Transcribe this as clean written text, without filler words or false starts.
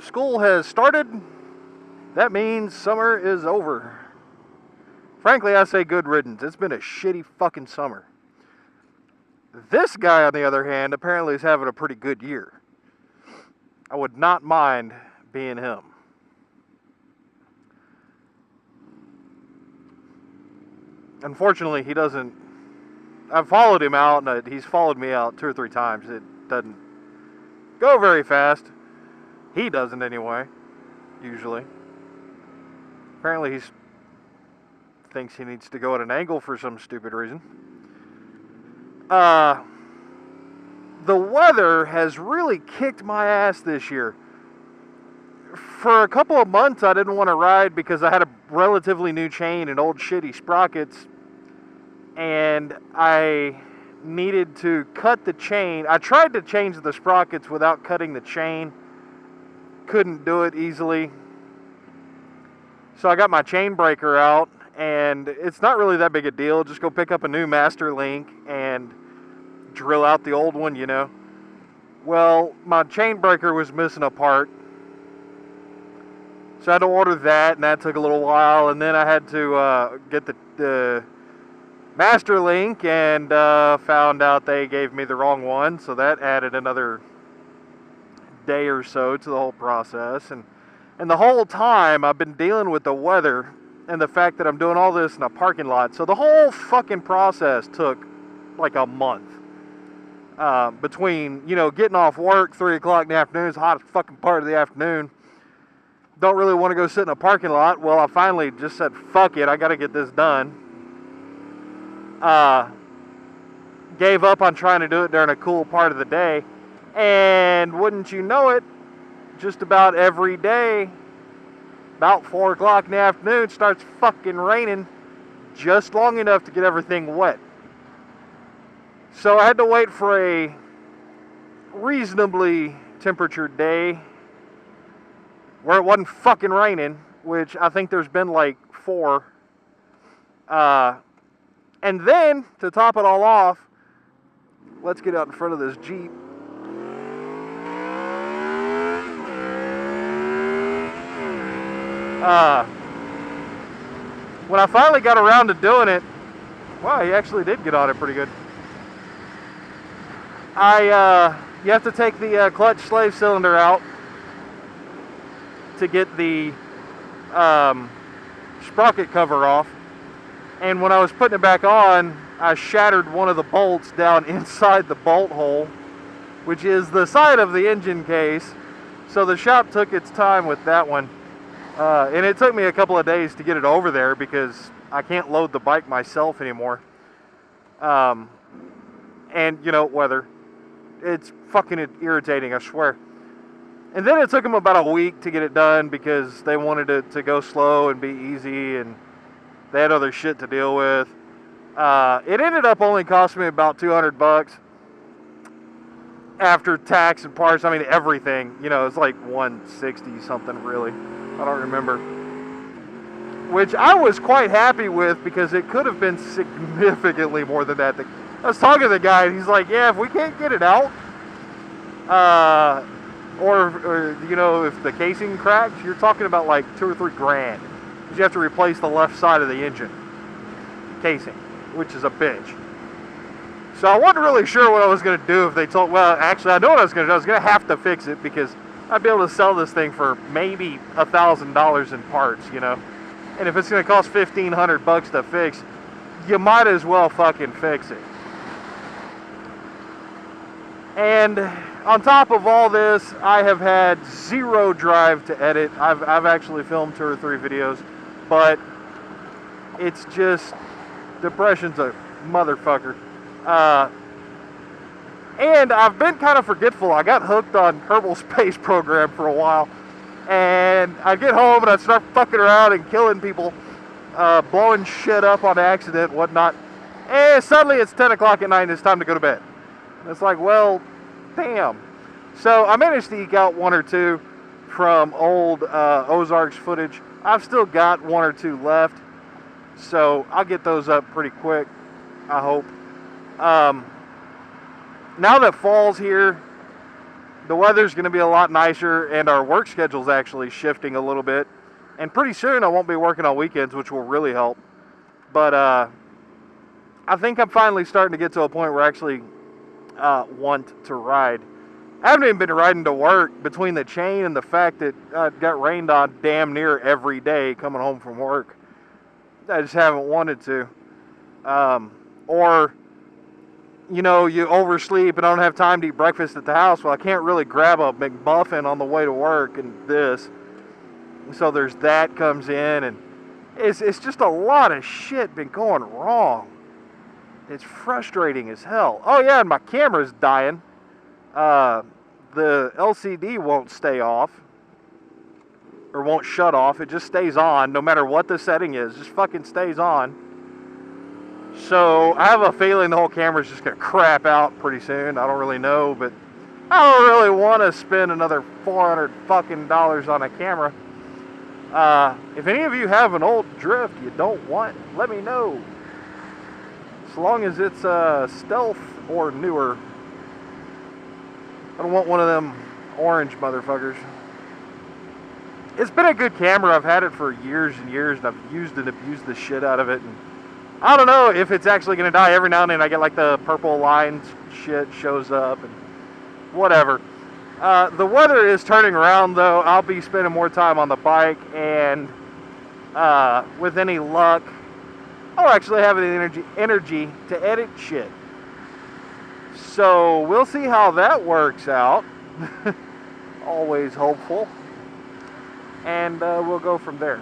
school has started. That means summer is over. Frankly, I say good riddance. It's been a shitty fucking summer. This guy, on the other hand, apparently is having a pretty good year. I would not mind being him. Unfortunately, he doesn't... I've followed him out, and he's followed me out 2 or 3 times. It doesn't go very fast. He doesn't anyway, usually. Apparently he thinks he needs to go at an angle for some stupid reason. The weather has really kicked my ass this year. For a couple of months I didn't want to ride because I had a relatively new chain and old shitty sprockets, and I needed to cut the chain. I tried to change the sprockets without cutting the chain. Couldn't do it easily. So I got my chain breaker out, and it's not really that big a deal. Just go pick up a new master link and drill out the old one, you know. Well, my chain breaker was missing a part, so I had to order that, and that took a little while. And then I had to get the master link, and found out they gave me the wrong one, so that added another day or so to the whole process. And the whole time I've been dealing with the weather and the fact that I'm doing all this in a parking lot. So the whole fucking process took like a month. Between, you know, getting off work 3 o'clock in the afternoon, it's the hottest fucking part of the afternoon. Don't really want to go sit in a parking lot. Well, I finally just said, fuck it, I got to get this done. Gave up on trying to do it during a cool part of the day. And wouldn't you know it, just about every day, about 4 o'clock in the afternoon, it starts fucking raining just long enough to get everything wet. So I had to wait for a reasonably temperatured day where it wasn't fucking raining, which I think there's been like 4. And then, to top it all off, let's get out in front of this Jeep. When I finally got around to doing it, wow, he actually did get on it pretty good. You have to take the clutch slave cylinder out to get the sprocket cover off. And when I was putting it back on, I shattered one of the bolts down inside the bolt hole, which is the side of the engine case. So the shop took its time with that one. And it took me a couple of days to get it over there because I can't load the bike myself anymore. And, you know, weather. It's fucking irritating, I swear. And then it took them about a week to get it done because they wanted it to go slow and be easy, and they had other shit to deal with. It ended up only costing me about $200 after tax and parts. I mean, everything. You know, it's like $160 something, really. I don't remember. Which I was quite happy with because it could have been significantly more than that. I was talking to the guy, and he's like, yeah, if we can't get it out, or you know, if the casing cracks, you're talking about like $2 or $3 grand. Because you have to replace the left side of the engine casing, which is a bitch. So I wasn't really sure what I was going to do if they told, well, actually, I know what I was going to do. I was going to have to fix it because I'd be able to sell this thing for maybe $1,000 in parts, you know. And if it's going to cost $1,500 to fix, you might as well fucking fix it. And on top of all this, I have had 0 drive to edit. I've actually filmed 2 or 3 videos, but it's just, depression's a motherfucker. And I've been kind of forgetful. I got hooked on Kerbal Space Program for a while, and I'd get home and I'd start fucking around and killing people, blowing shit up on accident, whatnot, and suddenly it's 10 o'clock at night and it's time to go to bed. And it's like, well, damn. So I managed to eke out 1 or 2 from old Ozarks footage. I've still got 1 or 2 left, so I'll get those up pretty quick, I hope. Now that fall's here, the weather's going to be a lot nicer, and our work schedule's actually shifting a little bit. And pretty soon I won't be working on weekends, which will really help. But I think I'm finally starting to get to a point where I actually want to ride. I haven't even been riding to work between the chain and the fact that I got rained on damn near every day coming home from work. I just haven't wanted to. Or, you know, you oversleep and I don't have time to eat breakfast at the house. Well, I can't really grab a McMuffin on the way to work and this. So there's that comes in, and it's just a lot of shit been going wrong. It's frustrating as hell. Oh yeah, and my camera's dying. The LCD won't stay off, or won't shut off. It just stays on no matter what the setting is. Just fucking stays on. So I have a feeling the whole camera's just gonna crap out pretty soon. I don't really know, but I don't really want to spend another $400 fucking on a camera. If any of you have an old Drift you don't want, let me know. As long as it's stealth or newer. I don't want one of them orange motherfuckers. It's been a good camera. I've had it for years and years, and I've used and abused the shit out of it. And I don't know if it's actually going to die. Every now and then I get like the purple lines shit shows up and whatever. The weather is turning around though. I'll be spending more time on the bike, and with any luck, I'll actually have the energy to edit shit. So we'll see how that works out. Always hopeful. And we'll go from there.